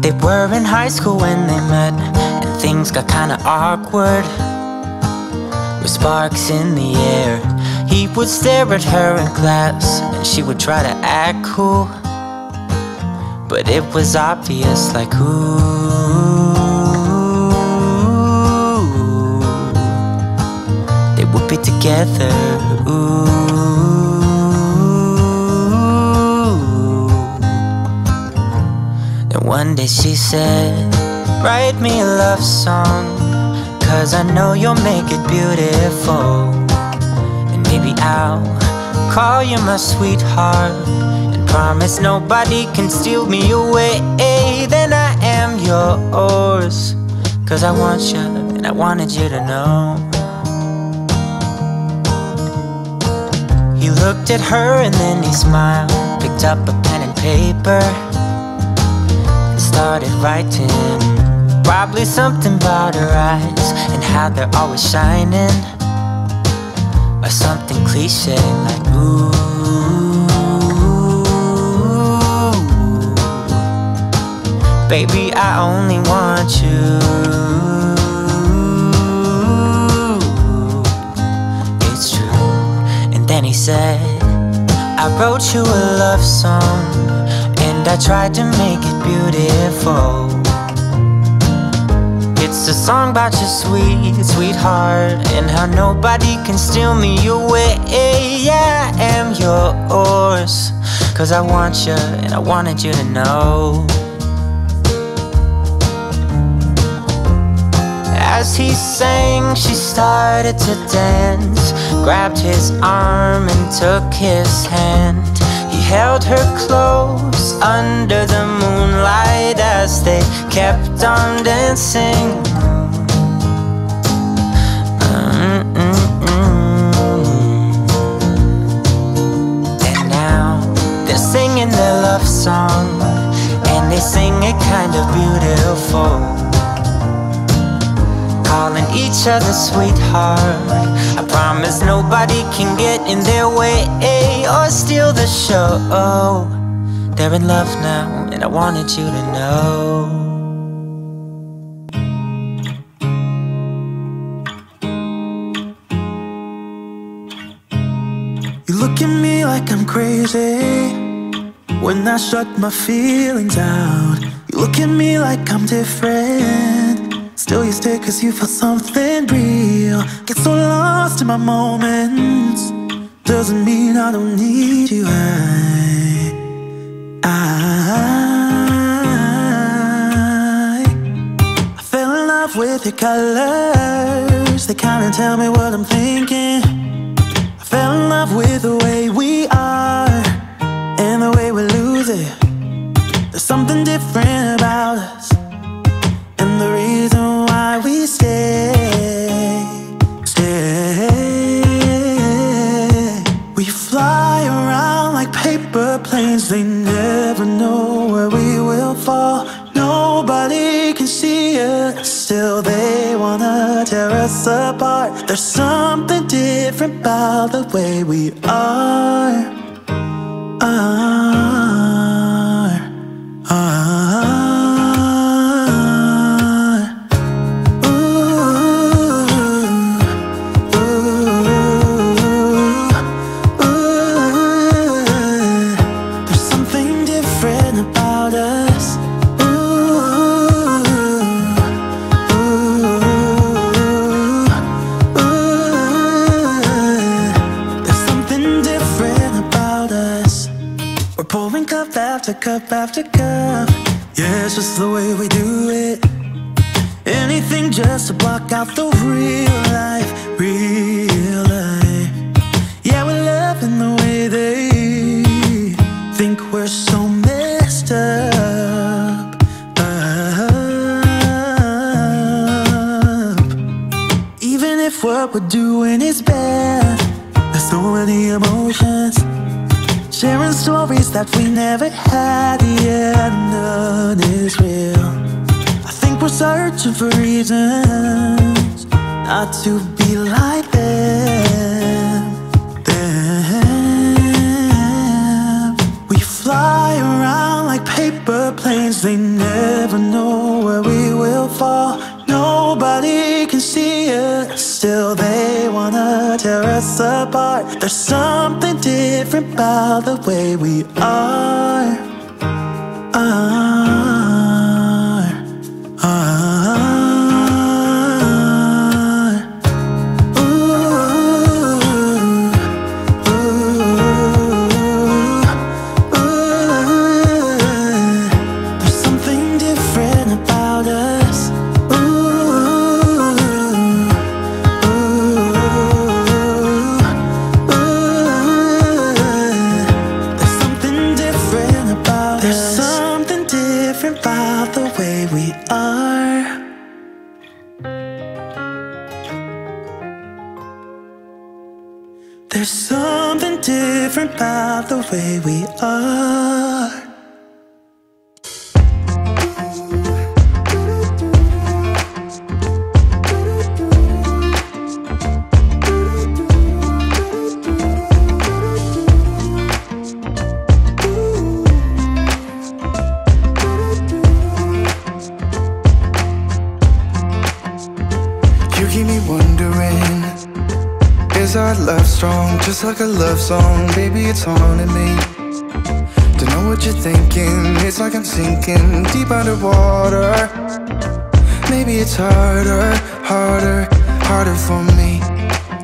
They were in high school when they met, and things got kinda awkward. With sparks in the air, he would stare at her in class, and she would try to act cool. But it was obvious, like, ooh, they would be together, ooh. Then one day she said, write me a love song, 'cause I know you'll make it beautiful. And maybe I'll call you my sweetheart, and promise nobody can steal me away. Then I am yours, 'cause I want you, and I wanted you to know. He looked at her and then he smiled, picked up a pen and paper, and started writing. Probably something about her eyes and how they're always shining, or something cliche like, ooh, baby, I only want you. It's true. And then he said, I wrote you a love song, and I tried to make it beautiful. It's a song about your sweet, sweetheart, and how nobody can steal me away. Yeah, I am yours, 'cause I want you, and I wanted you to know. As he sang, she started to dance, grabbed his arm and took his hand. He held her close under the moonlight as they kept on dancing. And now they're singing their love song, and they sing it kind of beautiful, calling each other sweetheart. I promise nobody can get in their way or steal the show. They're in love now, and I wanted you to know. You look at me like I'm crazy when I shut my feelings out. You look at me like I'm different, still you stay 'cause you feel something real. Get so lost in my moments, doesn't mean I don't need you. I fell in love with your colors, they kinda tell me what I'm thinking. I fell in love with the way we are, and the way we lose it. There's something different about us, and the reason why we stay. We fly around like paper planes, they never know where we will fall. Nobody can see us, still they wanna tear us apart. There's something different about the way we are. Cup after cup, yeah, it's just the way we do it. Anything just to block out the real life, real life. Yeah, we're loving the way they think we're so messed up. Even if what we're doing is bad, there's so many emotions, sharing stories that we never had, yeah, none is real. I think we're searching for reasons not to be like them. We fly around like paper But planes, they never know where we will fall. Nobody can see us, still they wanna tear us apart. There's something different about the way we are. There's something different about the way we are. You keep me wondering, is our love strong, just like a love song? Baby, it's haunting me. Don't know what you're thinking, it's like I'm sinking deep underwater. Maybe it's harder, harder, harder for me.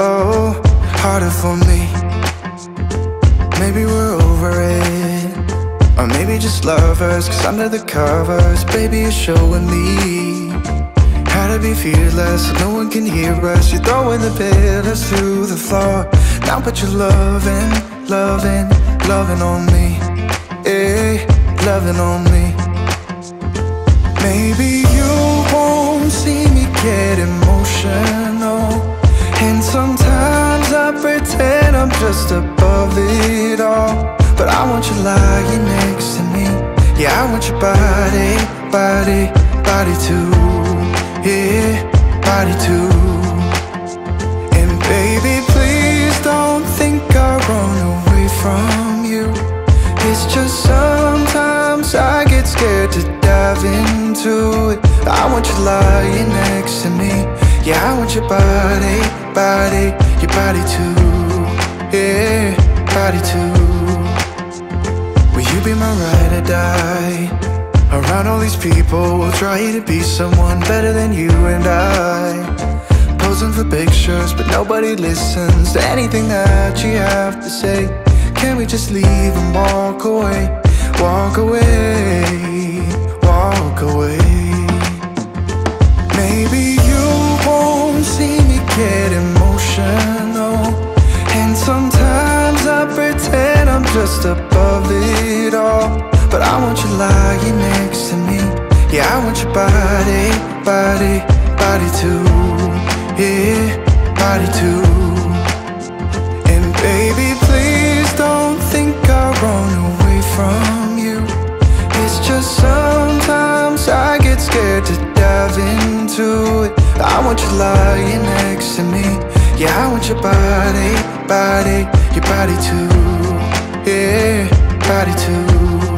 Oh, harder for me. Maybe we're over it, or maybe just lovers, cause under the covers, baby, you're showing me how to be fearless, so no one can hear us. You're throwing the pillars through the floor. Now put your loving, loving, loving on me. Eh, loving on me. Maybe you won't see me get emotional, and sometimes I pretend I'm just above it all. But I want you lying next to me. Yeah, I want your body, body, body too. Yeah, body too. And baby, please don't think I run away from you. It's just sometimes I get scared to dive into it. I want you lying next to me. Yeah, I want your body, body, your body too. Yeah, body too. Will you be my ride or die? Around all these people, we'll try to be someone better than you and I. Posing for pictures, but nobody listens to anything that you have to say. Can we just leave and walk away? Walk away, walk away. Maybe you won't see me get emotional, and sometimes I pretend I'm just above it all. But I want you lying next to me. Yeah, I want your body, body, body too. Yeah, body too. And baby, please don't think I run away from you. It's just sometimes I get scared to dive into it. I want you lying next to me. Yeah, I want your body, body, your body too. Yeah, body too.